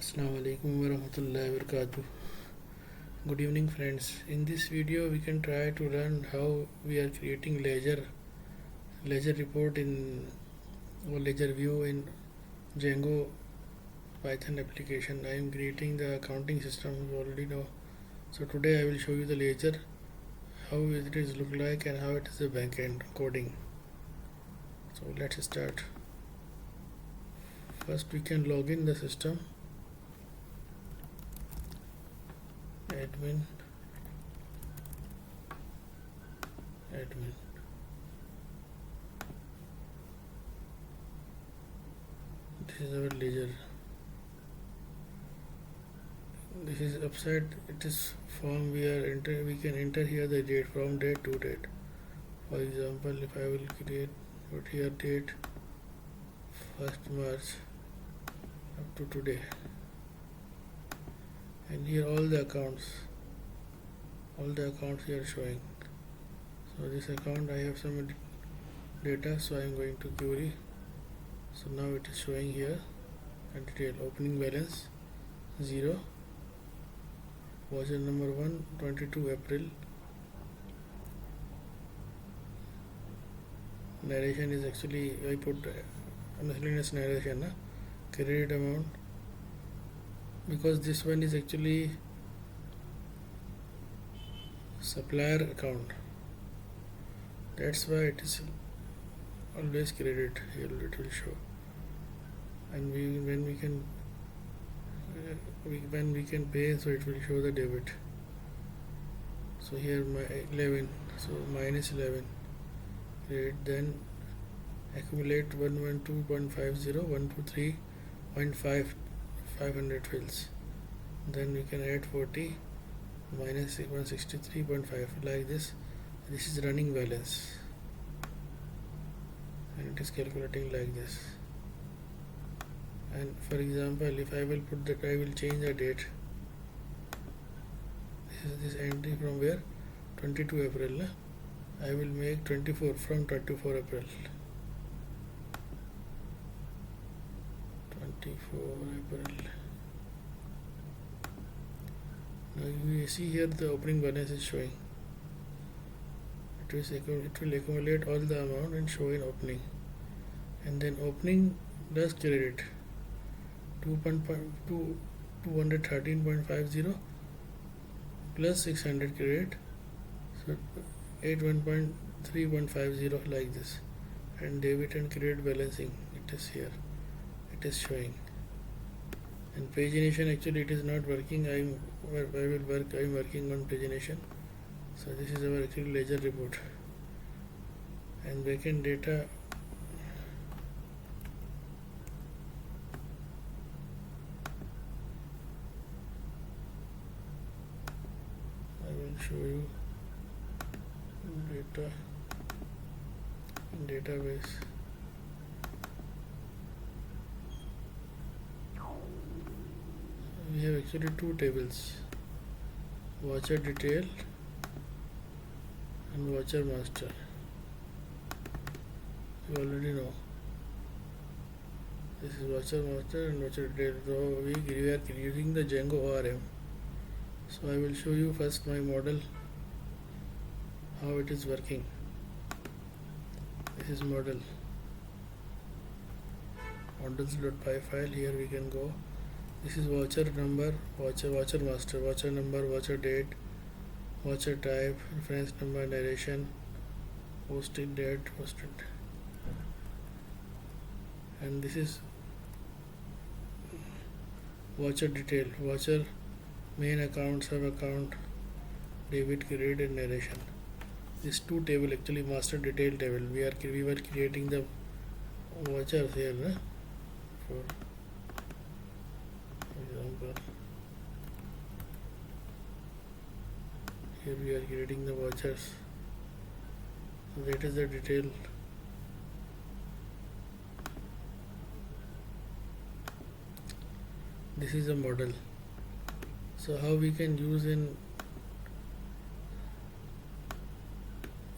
Assalamu alaikum warahmatullahi wabarakatuh. Good evening friends. In this video we can try to learn how we are creating ledger report in or ledger view in Django Python application. I am creating the accounting system, you already know. So today I will show you the ledger, how it is look like and how it is the backend coding. So let's start. First we can log in the system. Admin. This is our ledger. This is upside. It is form we can enter here the date, from date to date. For example, if I will put here date 1st March up to today, and here all the accounts here showing. So this account I have some data, so I am going to query. So now it is showing here and detail. Opening balance 0, voucher number 1, 22 April. Narration is actually I put miscellaneous narration, credit amount, because this one is actually supplier account, that's why it is always credit. Here it will show, and when we can pay, so it will show the debit. So here my 11, so minus 11 credit, then accumulate 112.50 123.5 500 fields, then we can add 40 minus 163.5 like this. This is running balance and it is calculating like this. And for example, if I will put that, I will change the date. This is entry from where 22 April, I will make 24 from 24 April. 24 April. Now you see here the opening balance is showing. It will accumulate all the amount and show in opening, and then opening does credit 213.50 plus 600 credit, so 81.3.50 like this, and debit and credit balancing, it is here, it is showing. And pagination, actually it is not working. I'm working on pagination. So this is our actual ledger report. And backend data, I will show you data in database. We have actually two tables, voucher detail and voucher master. You already know this is voucher master and voucher detail. So we are using the Django ORM. So I will show you first my model, how it is working. This is model, models.py file. Here we can go. This is voucher number, voucher master, voucher number, voucher date, voucher type, reference number, narration, posted date, posted. And this is voucher detail, voucher main account, sub account, debit, credit and narration. These two table, actually master detail table. We were creating the vouchers here, for example, here we are creating the vouchers. So that is the detail. This is a model. So how we can use in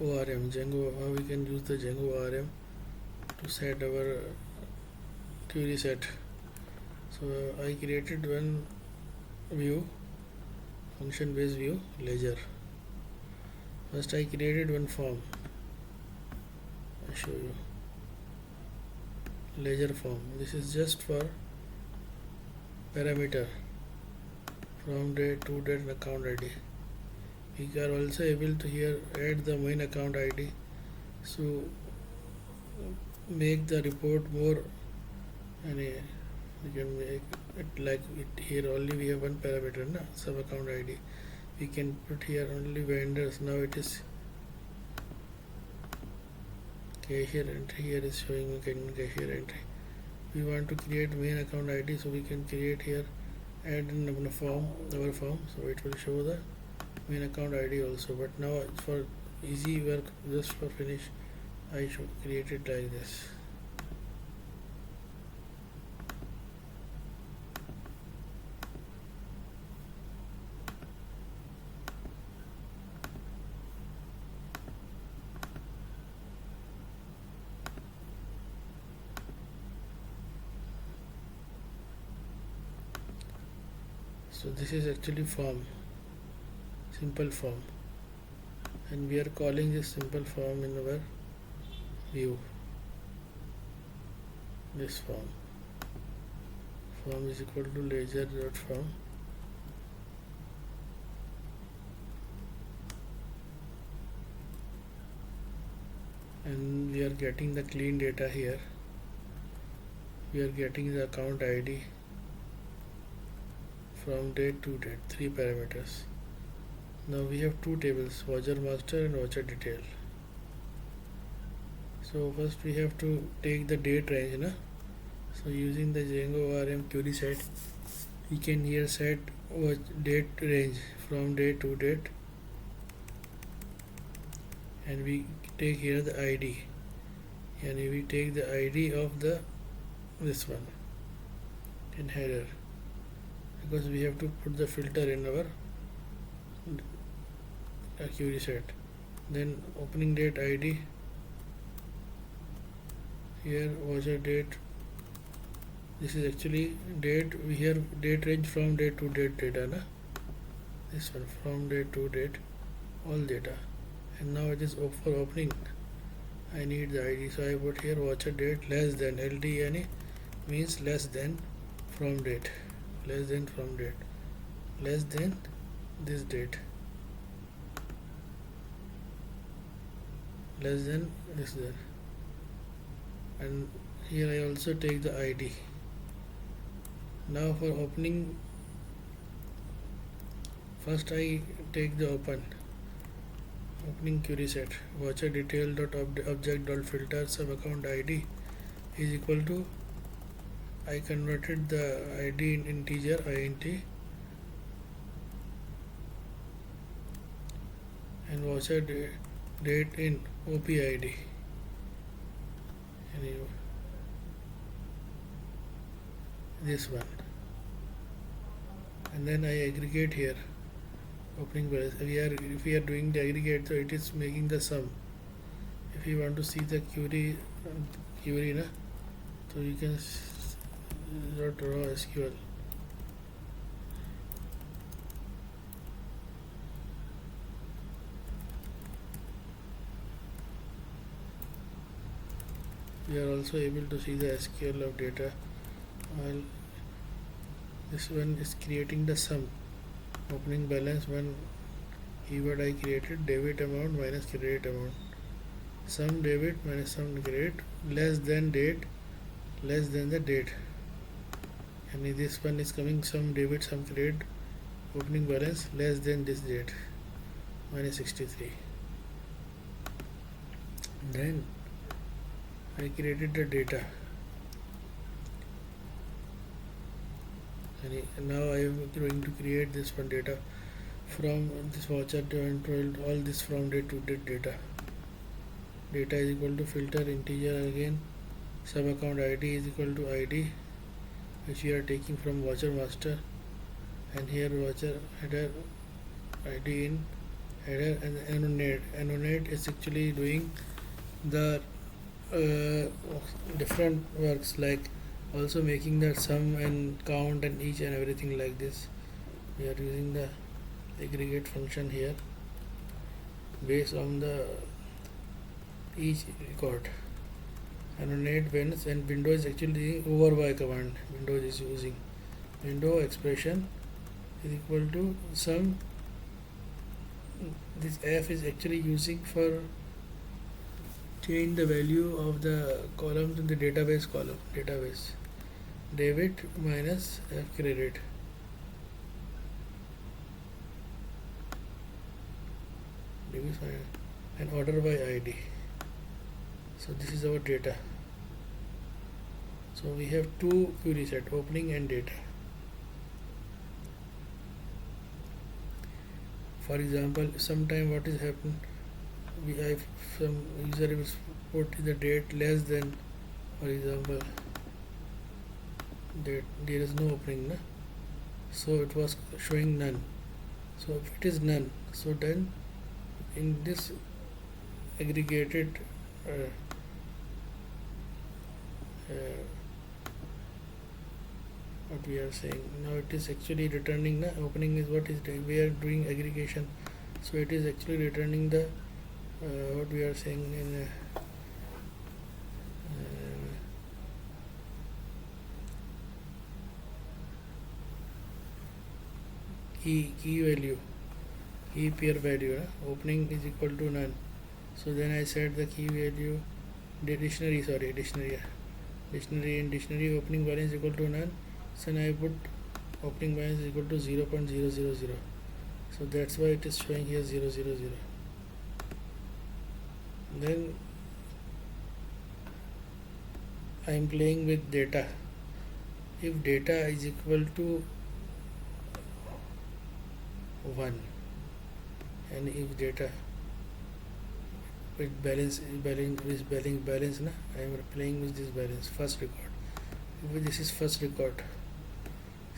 ORM, Django, how we can use the Django ORM to set our query set. So I created one view, function based view, ledger. First I created one form. I show you ledger form. This is just for parameter from date to date and account ID. We are also able to here add the main account ID, so make the report more, and we can make it like it here only we have one parameter, na, sub account ID. We can put here only vendors. Now it is cashier entry. Here is showing cashier entry. We want to create main account ID, so we can create here, add in our form, so it will show the main account ID also. But now for easy work, just for finish, I should create it like this. So this is actually form, simple form, and we are calling this simple form in our view. This form is equal to ledger.form, and we are getting the clean data here. We are getting the account ID from date to date, 3 parameters. Now we have 2 tables, voucher master and voucher detail. So first we have to take the date range, na? So using the Django ORM Queryset, we can here set date range from date to date, and we take here the ID, and we take the ID of this one in header, because we have to put the filter in our Queryset. Then opening date ID, here voucher date. This is actually date. We have date range from date to date data, na? This one from date to date, all data. And now it is for opening. I need the ID, so I put here voucher date less than LDNA, means less than from date, less than from date, less than this date, less than this there. And here I also take the ID. Now for opening, first I take the opening Queryset, voucher detail dot object dot filter sub account ID is equal to, I converted the ID in integer int, and voucher date in OPID. This one, and then I aggregate here opening balance. If we are doing the aggregate, so it is making the sum. If you want to see the query na, so you can raw SQL. We are also able to see the SQL of data, while this one is creating the sum. Opening balance, one keyword I created, debit amount minus credit amount, sum debit minus sum credit, less than date, less than the date, and this one is coming sum debit sum credit, opening balance less than this date, minus 63. Then I created the data, and now I am going to create this one data from this voucher to all this from date to date data. Data is equal to filter integer again, sub account ID is equal to ID, which we are taking from voucher master, and here voucher header ID in header, and annotate is actually doing the different works like also making the sum and count and each and everything like this. We are using the aggregate function here based on the each record. Annotate values, and Windows is actually overby command. Windows is using window expression is equal to sum. This f is actually using for change the value of the columns in the database column. Database debit minus f credit. And order by ID. So this is our data. So we have two query set, opening and data. For example, sometime what is happened, we have some user is put the date less than, for example, that there is no opening, so it was showing none. So if it is none, so then in this aggregated what we are saying now, it is actually returning the opening is what is doing. We are doing aggregation, so it is actually returning the what we are saying in key value, key pair value. Opening is equal to none, so then I set the key value dictionary in dictionary opening balance equal to none. So now I put opening balance is equal to 0.000. So that's why it is showing here 000. Then I am playing with data. If data is equal to 1, and if data with balance na, I am playing with this balance first record. If this is first record,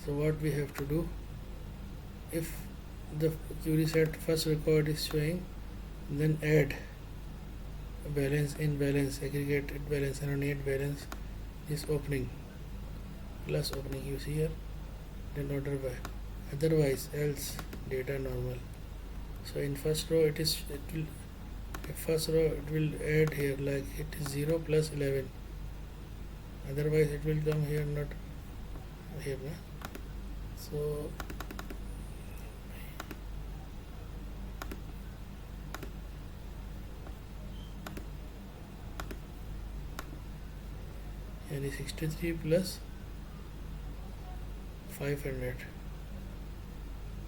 so what we have to do, if the query set first record is showing, then add balance in balance, aggregated balance, annotate balance is opening plus opening, you see here, then order by, otherwise else data normal. So in first row it will add here like it is 0 plus 11, otherwise it will come here, not here, na? So and 63 plus 500.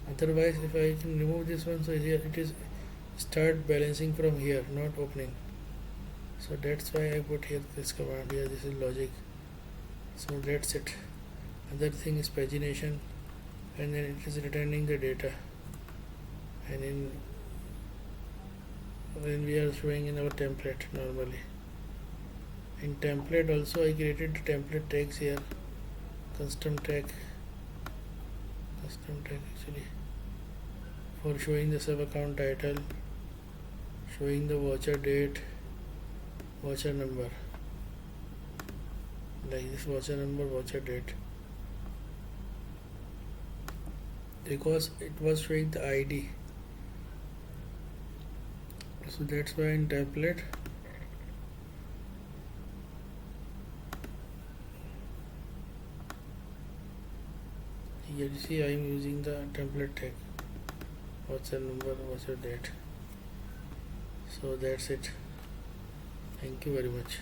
Otherwise, if I can remove this one, so here it is start balancing from here, not opening. So that's why I put here this command here. This is logic. So that's it. Other thing is pagination, and then it is returning the data. And when we are showing in our template normally. In template also I created template tags here, custom tag actually, for showing the sub account title, showing the voucher date, voucher number, like this, voucher number, voucher date, because it was showing the ID. So that's why in template here you see I am using the template tag, voucher number, voucher date. So that's it. Thank you very much.